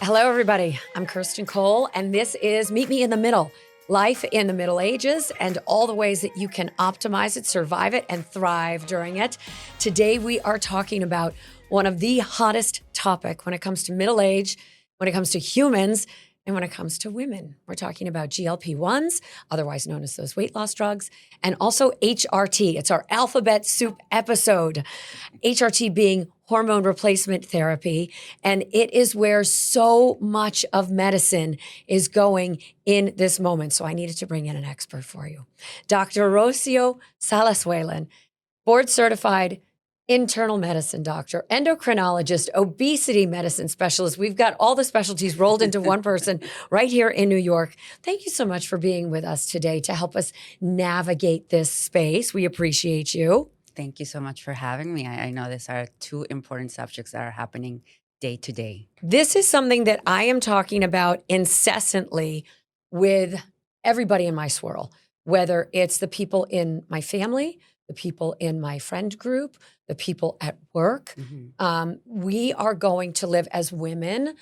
Hello, everybody. I'm Kirsten Cole, and this is Meet Me in the Middle, life in the Middle Ages and all the ways that you can optimize it, survive it, and thrive during it. Today, we are talking about one of the hottest topic when it comes to middle age, when it comes to humans, and when it comes to women. We're talking about GLP-1s, otherwise known as those weight loss drugs, and also HRT. It's our alphabet soup episode. HRT being hormone replacement therapy. And it is where so much of medicine is going in this moment. So I needed to bring in an expert for you. Dr. Rocio Sala-Whalen, board certified internal medicine doctor, endocrinologist, obesity medicine specialist. We've got all the specialties rolled into one person right here in New York. Thank you so much for being with us today to help us navigate this space. We appreciate you. Thank you so much for having me. I know these are two important subjects that are happening day to day. This is something that I am talking about incessantly with everybody in my swirl, whether it's the people in my family, the people in my friend group, the people at work. We are going to live as women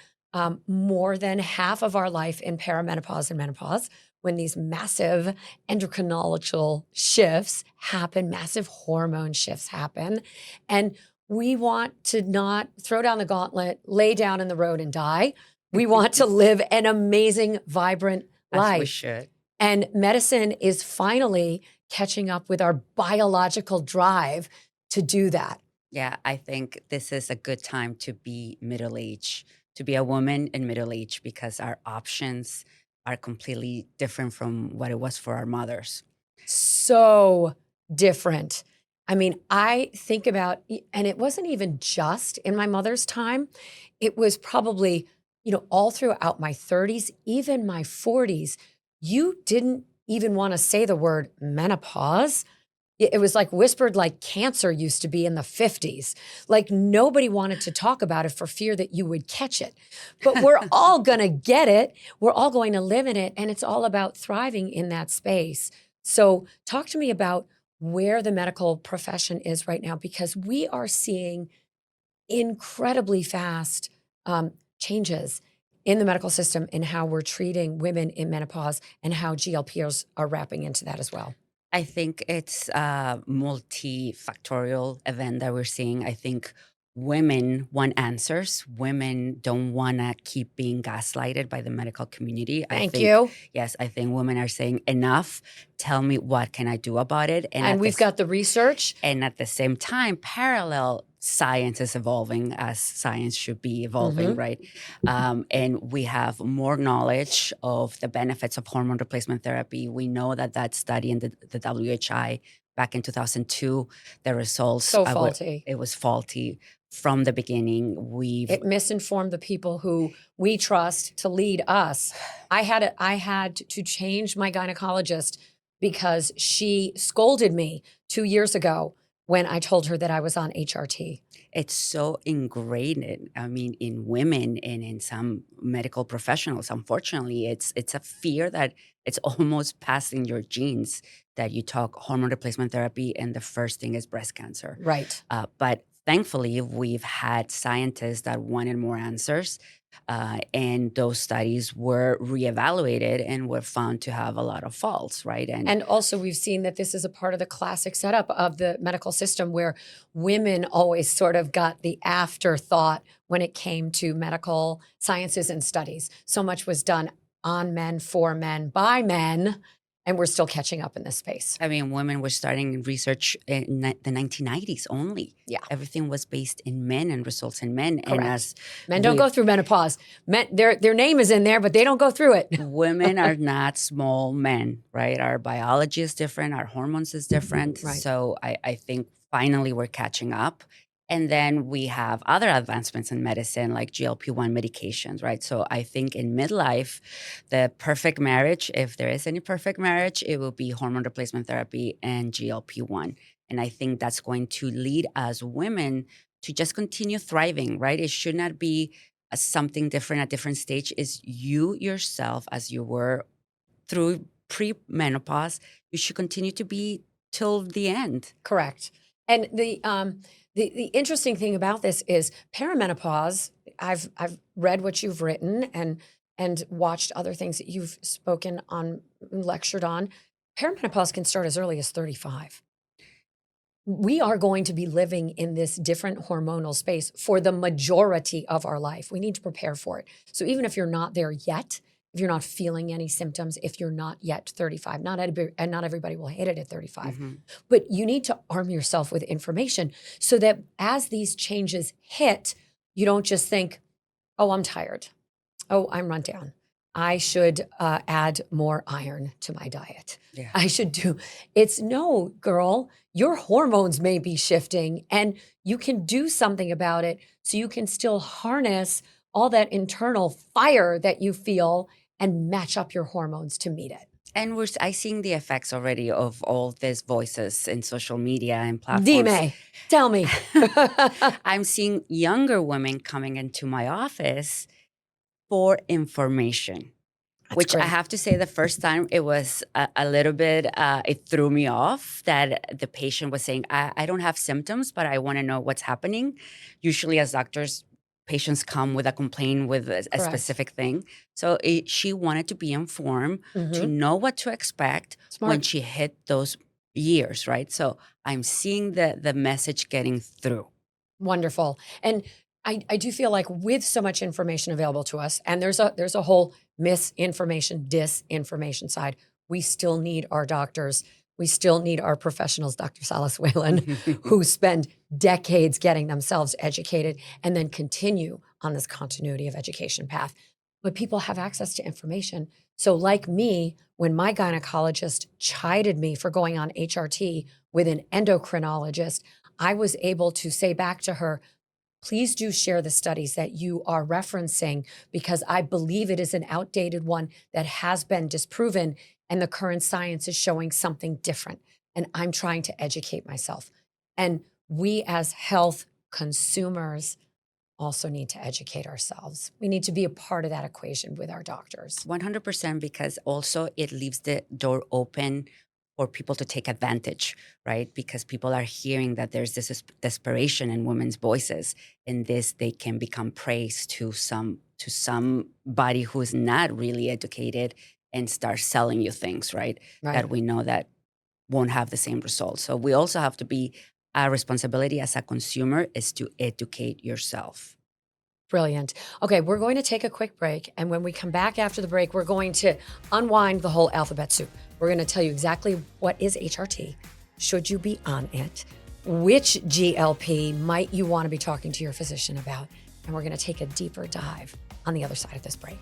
more than half of our life in perimenopause and menopause, when these massive endocrinological shifts happen, massive hormone shifts happen. And we want to not throw down the gauntlet, lay down in the road and die. We want to live an amazing, vibrant life. As we should. And medicine is finally catching up with our biological drive to do that. Yeah, I think this is a good time to be middle-aged, to be a woman in middle age, because our options are completely different from what it was for our mothers. So different. I mean, I think about, and it wasn't even just in my mother's time. It was probably, all throughout my 30s, even my 40s, you didn't even want to say the word menopause. It was like whispered like cancer used to be in the 50s. Like nobody wanted to talk about it for fear that you would catch it. But we're all going to get it. We're all going to live in it. And it's all about thriving in that space. So talk to me about where the medical profession is right now, because we are seeing incredibly fast changes in the medical system in how we're treating women in menopause and how GLPs are wrapping into that as well. I think it's a multifactorial event that we're seeing. I think women want answers. Women don't want to keep being gaslighted by the medical community. Thank you. Yes, I think women are saying enough. Tell me, what can I do about it? And we've got the research. And at the same time, parallel science is evolving as science should be evolving, right? And we have more knowledge of the benefits of hormone replacement therapy. We know that study in the WHI back in 2002, the results— So faulty. It was faulty from the beginning. It misinformed the people who we trust to lead us. I had to change my gynecologist because she scolded me 2 years ago when I told her that I was on HRT. It's so ingrained, in women and in some medical professionals. Unfortunately, it's a fear that it's almost passing your genes, that you talk hormone replacement therapy and the first thing is breast cancer. Right. But thankfully, we've had scientists that wanted more answers. And those studies were reevaluated and were found to have a lot of faults, right? And also we've seen that this is a part of the classic setup of the medical system where women always sort of got the afterthought when it came to medical sciences and studies. So much was done on men, for men, by men, and we're still catching up in this space. Women were starting research in the 1990s only. Yeah. Everything was based in men and results in men. Correct. And as men don't go through menopause. Men, their name is in there, but they don't go through it. Women are not small men, right? Our biology is different. Our hormones is different. Right. So I think finally we're catching up. And then we have other advancements in medicine like GLP-1 medications, right? So I think in midlife, the perfect marriage, if there is any perfect marriage, it will be hormone replacement therapy and GLP-1. And I think that's going to lead us women to just continue thriving, right? It should not be something different at different stage. Is you yourself, as you were through pre-menopause, you should continue to be till the end. Correct. And the interesting thing about this is perimenopause, I've read what you've written and watched other things that you've spoken on, lectured on. Perimenopause can start as early as 35. We are going to be living in this different hormonal space for the majority of our life. We need to prepare for it. So even if you're not there yet, if you're not feeling any symptoms, if you're not yet 35, and not everybody will hit it at 35, but you need to arm yourself with information so that as these changes hit, you don't just think, oh, I'm tired. Oh, I'm run down. I should add more iron to my diet. Yeah. I should do. It's no, girl, your hormones may be shifting and you can do something about it so you can still harness all that internal fire that you feel and match up your hormones to meet it. And I seeing the effects already of all these voices in social media and platforms. Dime, tell me. I'm seeing younger women coming into my office for information. That's Which I great. have to say, the first time it was a little bit, it threw me off that the patient was saying, I don't have symptoms, but I want to know what's happening. Usually as doctors, patients come with a complaint with a Correct. specific thing. So she wanted to be informed to know what to expect Smart. when she hit those years, right? So I'm seeing the message getting through. Wonderful. And I do feel like with so much information available to us, and there's a whole misinformation, disinformation side, we still need our doctors. We still need our professionals, Dr. Sala-Whalen, who spend decades getting themselves educated and then continue on this continuity of education path. But people have access to information. So like me, when my gynecologist chided me for going on HRT with an endocrinologist, I was able to say back to her, please do share the studies that you are referencing because I believe it is an outdated one that has been disproven and the current science is showing something different. And I'm trying to educate myself. And we as health consumers also need to educate ourselves. We need to be a part of that equation with our doctors. 100%, because also it leaves the door open for people to take advantage, right? Because people are hearing that there's this desperation in women's voices, and they can become praise to somebody who's not really educated and start selling you things, right? That we know that won't have the same results. So we also have to be, our responsibility as a consumer is to educate yourself. Brilliant. Okay, we're going to take a quick break. And when we come back after the break, we're going to unwind the whole alphabet soup. We're going to tell you exactly what is HRT, should you be on it, which GLP might you want to be talking to your physician about, and we're going to take a deeper dive on the other side of this break.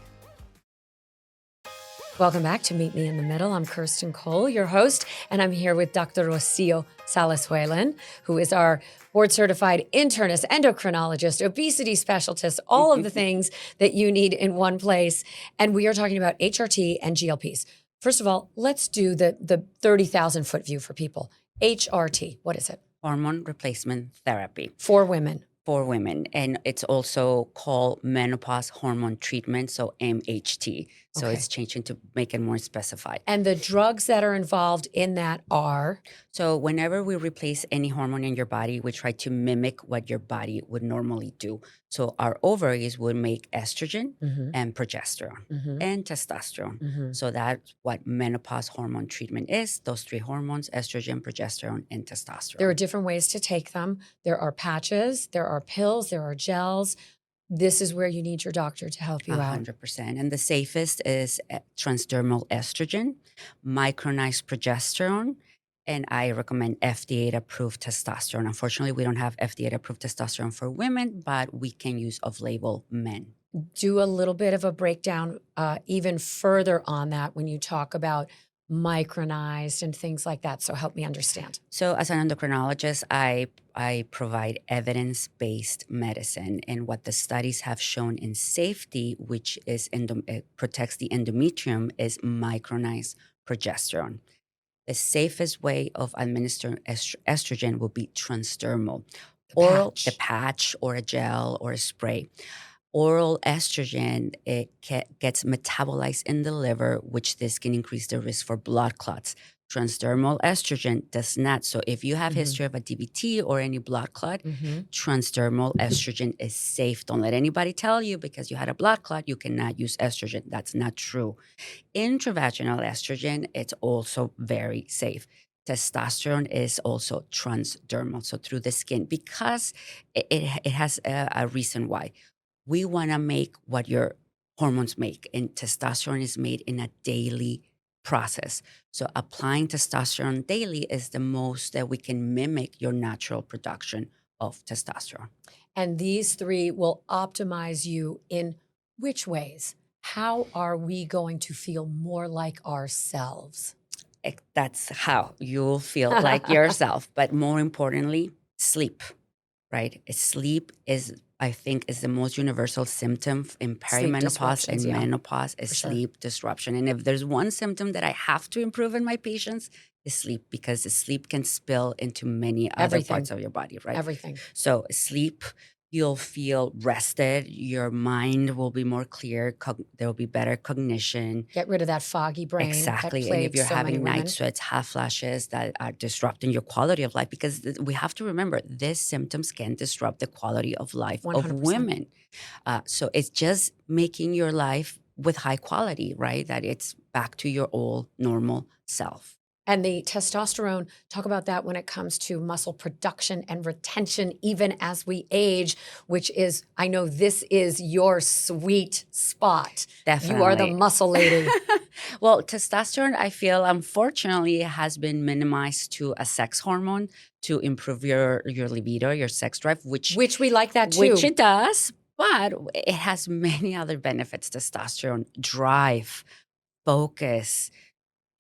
Welcome back to Meet Me in the Middle. I'm Kirsten Cole, your host, and I'm here with Dr. Rocio Sala-Whalen, who is our board-certified internist, endocrinologist, obesity specialist, all of the things that you need in one place. And we are talking about HRT and GLPs. First of all, let's do the 30,000-foot view for people. HRT, what is it? Hormone replacement therapy. For women. For women. And it's also called menopause hormone treatment, so MHT. So Okay. it's changing to make it more specified. And the drugs that are involved in that are? So whenever we replace any hormone in your body, we try to mimic what your body would normally do. So our ovaries would make estrogen and progesterone and testosterone. So that's what menopause hormone treatment is. Those three hormones: estrogen, progesterone, and testosterone. There are different ways to take them. There are patches, there are pills, there are gels. This is where you need your doctor to help you out. 100%. And the safest is transdermal estrogen, micronized progesterone, and I recommend FDA-approved testosterone. Unfortunately, we don't have FDA-approved testosterone for women, but we can use off-label men. Do a little bit of a breakdown even further on that when you talk about micronized and things like that. So help me understand. So as an endocrinologist, I provide evidence-based medicine, and what the studies have shown in safety, which is it protects the endometrium, is micronized progesterone. The safest way of administering estrogen will be transdermal. The patch or a gel or a spray. Oral estrogen, it gets metabolized in the liver, which this can increase the risk for blood clots. Transdermal estrogen does not. So if you have Mhm. history of a DVT or any blood clot, Mhm. transdermal estrogen is safe. Don't let anybody tell you because you had a blood clot, you cannot use estrogen. That's not true. Intravaginal estrogen, it's also very safe. Testosterone is also transdermal, so through the skin, because it has a reason why. We want to make what your hormones make, and testosterone is made in a daily process. So applying testosterone daily is the most that we can mimic your natural production of testosterone. And these three will optimize you in which ways? How are we going to feel more like ourselves? That's how you'll feel like yourself. But more importantly, sleep, right? Sleep is, I think, is the most universal symptom in Sleep perimenopause disruptions, and yeah, menopause is for sure. sleep disruption. And if there's one symptom that I have to improve in my patients, is sleep, because the sleep can spill into many other Everything, parts of your body, right? everything. So sleep, you'll feel rested. Your mind will be more clear. There will be better cognition. Get rid of that foggy brain that Exactly. And if plagues you're so many having night women. sweats, hot flashes that are disrupting your quality of life, because we have to remember these symptoms can disrupt the quality of life of 100%. women. So it's just making your life with high quality, right? That it's back to your old normal self. And the testosterone, talk about that when it comes to muscle production and retention, even as we age, which is, I know this is your sweet spot. You are the Definitely. muscle lady. Well, testosterone, I feel, unfortunately, has been minimized to a sex hormone to improve your libido, your sex drive, Which we like that which too. it does, but it has many other benefits. Testosterone, drive, focus,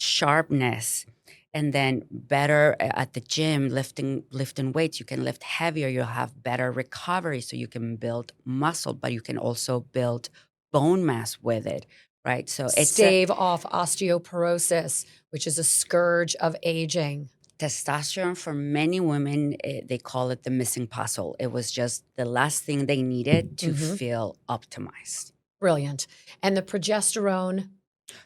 sharpness, and then better at the gym, lifting weights. You can lift heavier. You'll have better recovery, so you can build muscle, but you can also build bone mass with it, right? So it's a Stave off osteoporosis, which is a scourge of aging. testosterone for many women. They call it the missing puzzle. It was just the last thing they needed to Mhm. feel optimized. Brilliant. And the progesterone,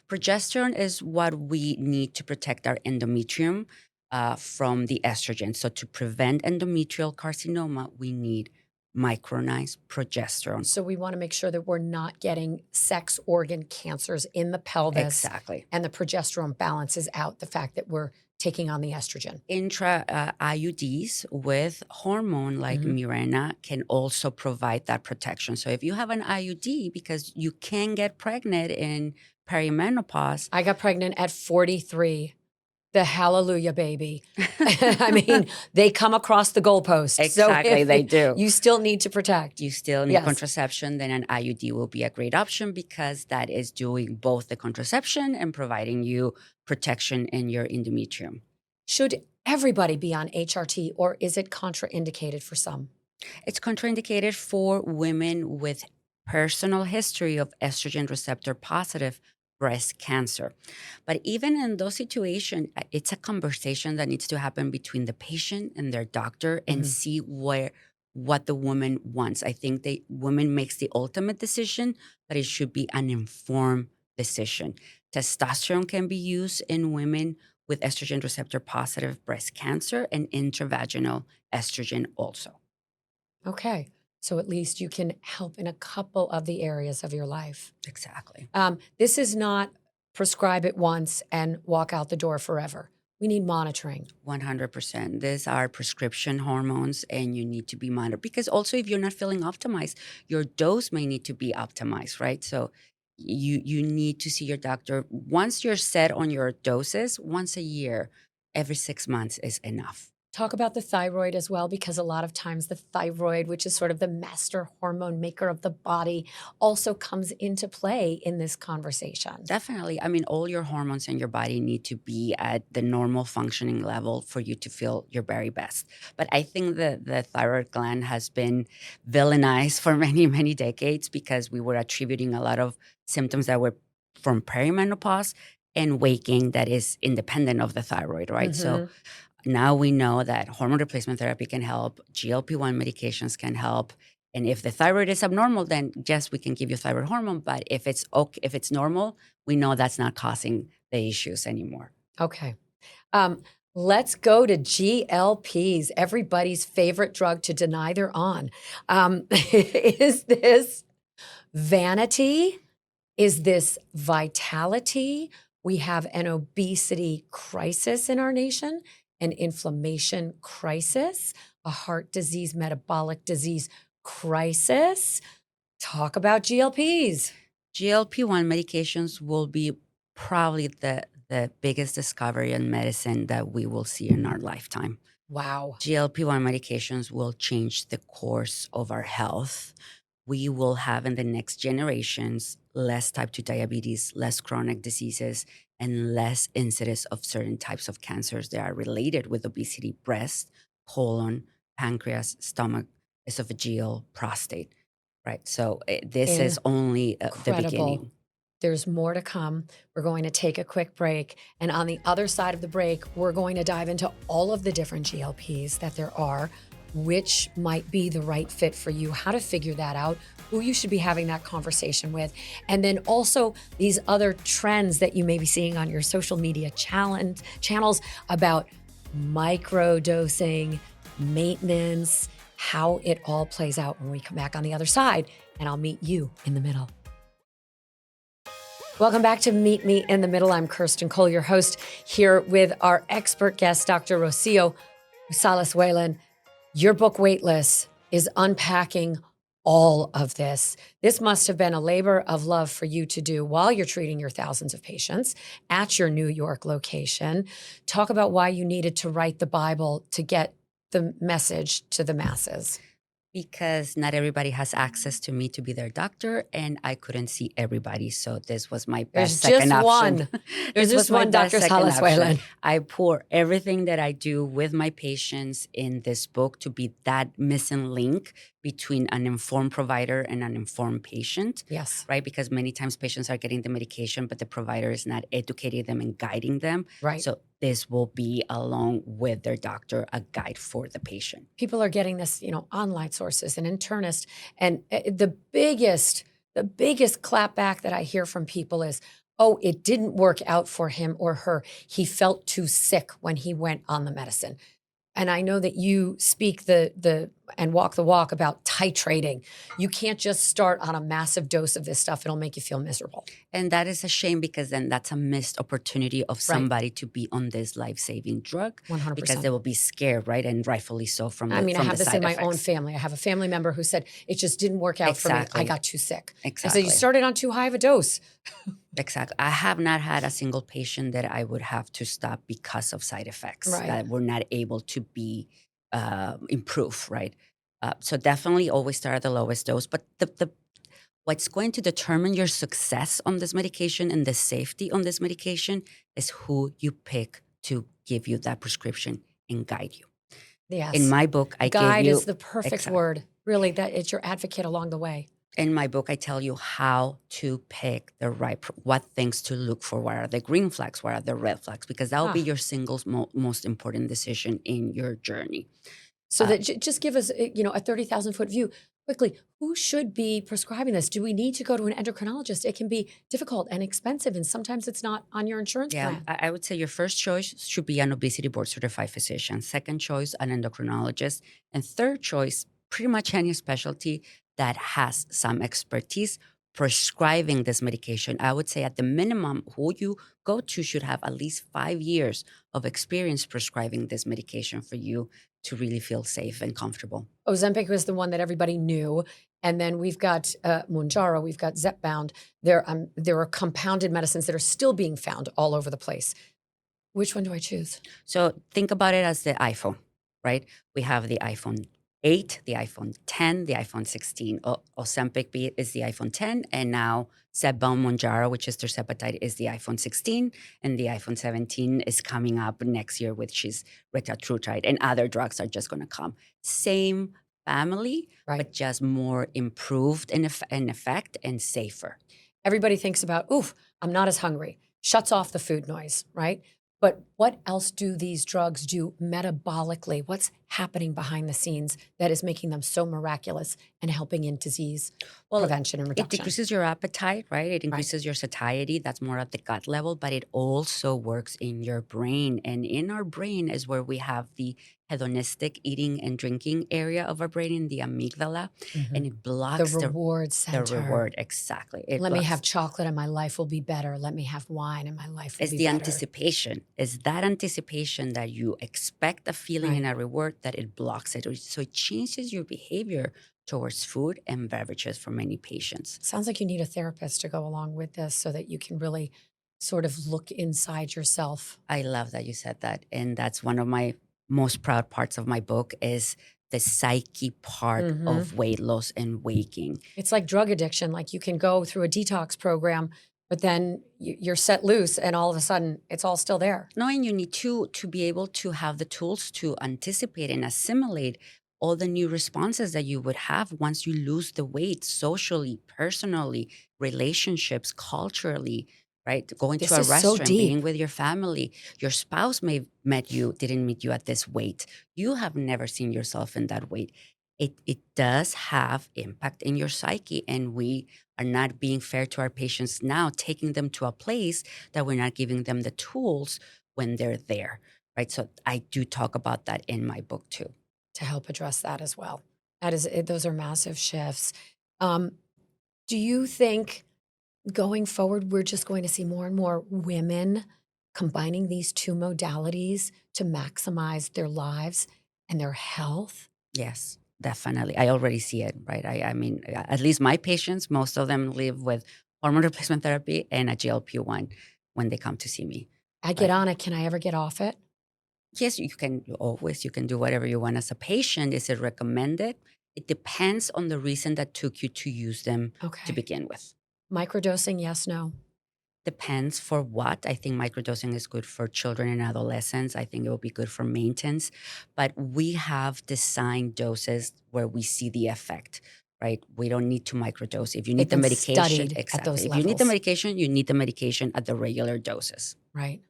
Progesterone is what we need to protect our endometrium from the estrogen. So to prevent endometrial carcinoma, we need micronized progesterone. so we want to make sure that we're not getting sex organ cancers in the pelvis, Exactly. and the progesterone balances out the fact that we're taking on the estrogen. Intra IUDs with hormone like Mhm. Mirena can also provide that protection. So if you have an IUD, because you can get pregnant in perimenopause. I got pregnant at 43. The hallelujah baby. I mean, they come across the goalpost. So Exactly, if they do. you still need to protect. You still need Yes. contraception, then an IUD will be a great option, because that is doing both the contraception and providing you protection in your endometrium. Should everybody be on HRT, or is it contraindicated for some? It's contraindicated for women with personal history of estrogen receptor positive breast cancer. But even in those situations, it's a conversation that needs to happen between the patient and their doctor, and Mhm. see what the woman wants. I think the woman makes the ultimate decision, but it should be an informed decision. Testosterone can be used in women with estrogen receptor positive breast cancer, and intravaginal estrogen also. Okay. So at least you can help in a couple of the areas of your life. Exactly. This is not prescribe it once and walk out the door forever. We need monitoring. 100%. These are prescription hormones, and you need to be monitored, because also if you're not feeling optimized, your dose may need to be optimized, right? So you need to see your doctor. Once you're set on your doses, once a year, every 6 months is enough. Talk about the thyroid as well, because a lot of times the thyroid, which is sort of the master hormone maker of the body, also comes into play in this conversation. Definitely. I mean, all your hormones in your body need to be at the normal functioning level for you to feel your very best. But I think that the thyroid gland has been villainized for many, many decades, because we were attributing a lot of symptoms that were from perimenopause and waking that is independent of the thyroid, right? So Mhm. now we know that hormone replacement therapy can help, GLP-1 medications can help. And if the thyroid is abnormal, then yes, we can give you thyroid hormone. But if it's okay, if it's normal, we know that's not causing the issues anymore. Okay. Let's go to GLPs, everybody's favorite drug to deny they're on. Is this vanity? Is this vitality? We have an obesity crisis in our nation, an inflammation crisis, a heart disease, metabolic disease crisis. Talk about GLPs. GLP-1 medications will be probably the biggest discovery in medicine that we will see in our lifetime. Wow. GLP-1 medications will change the course of our health. We will have in the next generations less type 2 diabetes, less chronic diseases, and less incidence of certain types of cancers that are related with obesity: breast, colon, pancreas, stomach, esophageal, prostate. Right. So this is only the Incredible. beginning. There's more to come. We're going to take a quick break. And on the other side of the break, we're going to dive into all of the different GLPs that there are, which might be the right fit for you, how to figure that out, who you should be having that conversation with. And then also these other trends that you may be seeing on your social media channels about microdosing, maintenance, how it all plays out when we come back on the other side. And I'll meet you in the middle. Welcome back to Meet Me in the Middle. I'm Kirsten Cole, your host, here with our expert guest, Dr. Rocio Sala-Whalen. Your book, Weightless, is unpacking all of this. This must have been a labor of love for you to do while you're treating your thousands of patients at your New York location. Talk about why you needed to write the Bible to get the message to the masses. Because not everybody has access to me to be their doctor, and I couldn't see everybody. So this was my best second option. There's just one Dr. Sala-Whalen. I pour everything that I do with my patients in this book to be that missing link between an informed provider and an informed patient. Yes. Right? Because many times patients are getting the medication, but the provider is not educating them and guiding them. Right. So this will be, along with their doctor, a guide for the patient. People are getting this, online sources and internist. And the biggest clapback that I hear from people is, oh, it didn't work out for him or her. He felt too sick when he went on the medicine. And I know that you speak and walk the walk about titrating. You can't just start on a massive dose of this stuff. It'll make you feel miserable. And that is a shame, because then that's a missed opportunity of somebody to be on this life-saving drug. 100%. Because they will be scared, right? And rightfully so from the I have this in my effects. own family. I have a family member who said, it just didn't work out for me. I got too sick. Exactly. And so you started on too high of a dose. Exactly. I have not had a single patient that I would have to stop because of side effects that were not able to be improved, right? So definitely always start at the lowest dose. But what's going to determine your success on this medication and the safety on this medication is who you pick to give you that prescription and guide you. Yes. In my book, I guide give you, is the perfect word. Really, that it's your advocate along the way. In my book, I tell you how to pick the right, what things to look for, what are the green flags, what are the red flags, because that will be your single most important decision in your journey. So that just give us, a 30,000-foot view. Quickly, who should be prescribing this? Do we need to go to an endocrinologist? It can be difficult and expensive, and sometimes it's not on your insurance plan. I would say your first choice should be an obesity board certified physician. Second choice, an endocrinologist. And third choice, pretty much any specialty that has some expertise prescribing this medication. I would say at the minimum, who you go to should have at least 5 years of experience prescribing this medication for you to really feel safe and comfortable. Ozempic was the one that everybody knew. And then we've got Mounjaro, we've got Zepbound. There are compounded medicines that are still being found all over the place. Which one do I choose? So think about it as the iPhone, right? We have the iPhone 8, the iPhone 10, the iPhone 16. Ozempic is the iPhone 10, and now Zepbound Mounjaro, which is tirzepatide, is the iPhone 16, and the iPhone 17 is coming up next year, which is retatrutide, and other drugs are just going to come. Same family, but just more improved in effect and safer. Everybody thinks about, oof, I'm not as hungry. Shuts off the food noise, right? But What else do these drugs do metabolically? What's happening behind the scenes that is making them so miraculous and helping in disease Well, prevention and it reduction? decreases your appetite, right? It Right. increases your satiety. That's more at the gut level, but it also works in your brain. And in our brain is where we have the hedonistic eating and drinking area of our brain in the amygdala, and Mhm. it The blocks reward the center. reward. Exactly. It Let me blocks. have chocolate and my life will be better. Let me have wine and my life will It's be the better. anticipation. It's that anticipation that you expect a feeling and Right. a reward that it blocks it. So it changes your behavior towards food and beverages for many patients. Sounds like you need a therapist to go along with this so that you can really sort of look inside yourself. I love that you said that. And that's one of my most proud parts of my book is the psyche part Mhm. of weight loss and waking. It's like drug addiction. Like you can go through a detox program, but then you're set loose and all of a sudden it's all still there. Knowing you need to be able to have the tools to anticipate and assimilate all the new responses that you would have once you lose the weight socially, personally, relationships, culturally, right? Going to This a is so restaurant, being deep. with your family. Your spouse didn't meet you at this weight. You have never seen yourself in that weight. It does have impact in your psyche, and we are not being fair to our patients now, taking them to a place that we're not giving them the tools when they're there, right? So I do talk about that in my book too. To help address that as well. That is, those are massive shifts. Um, do you think going forward, we're just going to see more and more women combining these two modalities to maximize their lives and their health? Yes, definitely. I already see it, right? I mean, at least my patients, most of them live with hormone replacement therapy and a GLP-1 when they come to see me, I get right? on it. Can I ever get off it? Yes, you can do whatever you want as a patient. Is it recommended? It depends on the reason that took you to use them to Okay. begin with. Microdosing, yes, no. Depends for what. I think microdosing is good for children and adolescents. I think it will be good for maintenance. But we have designed doses where we see the effect, right? We don't need to microdose. If you They've need the been medication, studied at exactly. those If you need the levels, medication, you need the medication at the regular doses. right?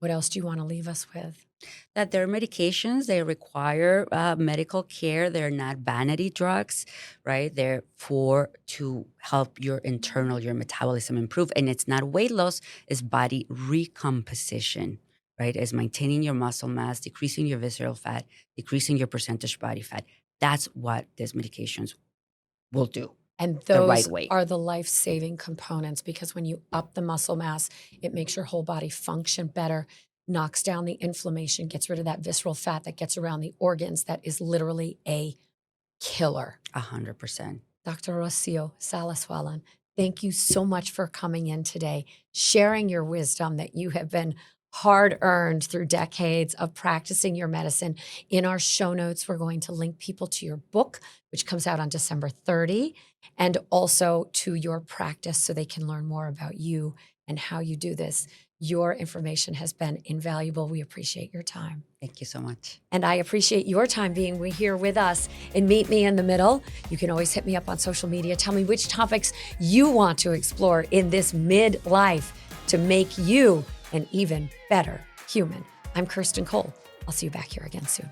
What else do you want to leave us with? That they're medications, they require medical care. They're not vanity drugs, right? They're for to help your internal, your metabolism improve. And it's not weight loss, it's body recomposition, right? It's maintaining your muscle mass, decreasing your visceral fat, decreasing your percentage body fat. That's what these medications will do And the right those way. are the life-saving components because when you up the muscle mass, it makes your whole body function better, knocks down the inflammation, gets rid of that visceral fat that gets around the organs that is literally a killer. 100%. Dr. Rocio Sala-Whalen, thank you so much for coming in today, sharing your wisdom that you have been hard earned through decades of practicing your medicine. In our show notes, we're going to link people to your book, which comes out on December 30, and also to your practice so they can learn more about you and how you do this. Your information has been invaluable. We appreciate your time. Thank you so much. And I appreciate your time being here with us and Meet Me in the Middle. You can always hit me up on social media. Tell me which topics you want to explore in this midlife to make you an even better human. I'm Kirsten Cole. I'll see you back here again soon.